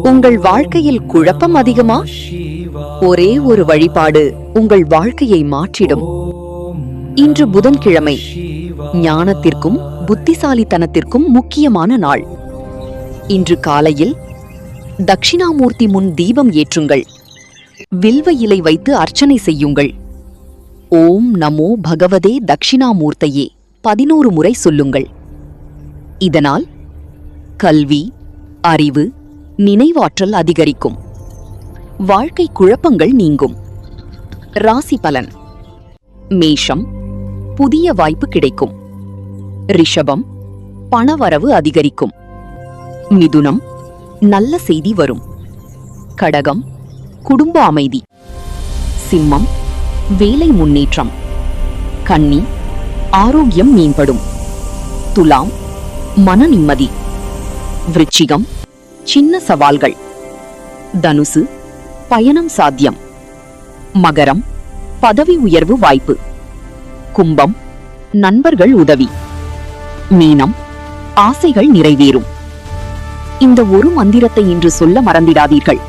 உங்கள் வாழ்க்கையில் குழப்பம் அதிகமா? ஒரே ஒரு வழிபாடு உங்கள் வாழ்க்கையை மாற்றிடும். இன்று புதன்கிழமை, ஞானத்திற்கும் புத்திசாலித்தனத்திற்கும் முக்கியமான நாள். இன்று காலையில் தட்சிணாமூர்த்தி முன் தீபம் ஏற்றுங்கள். வில்வ இலை வைத்து அர்ச்சனை செய்யுங்கள். ஓம் நமோ பகவதே தட்சிணாமூர்த்தையே 11 முறை சொல்லுங்கள். இதனால் கல்வி, அறிவு, நினைவாற்றல் அதிகரிக்கும். வாழ்க்கை குழப்பங்கள் நீங்கும். ராசி பலன்: மேஷம், புதிய வாய்ப்பு கிடைக்கும். ரிஷபம், பணவரவு அதிகரிக்கும். மிதுனம், நல்ல செய்தி வரும். கடகம், குடும்ப அமைதி. சிம்மம், வேலை முன்னேற்றம். கன்னி, ஆரோக்கியம் மேம்படும். துலாம், மன நிம்மதி. விருச்சிகம், சின்ன சவால்கள். தனுசு, பயணம் சாத்தியம். மகரம், பதவி உயர்வு வாய்ப்பு. கும்பம், நண்பர்கள் உதவி. மீனம், ஆசைகள் நிறைவேறும். இந்த ஒரு மந்திரத்தை இன்று சொல்ல மறந்திடாதீர்கள்.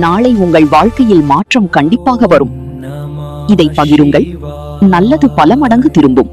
நாளை உங்கள் வாழ்க்கையில் மாற்றம் கண்டிப்பாக வரும். இதை பகிருங்கள். நல்லது பல மடங்கு திரும்பும்.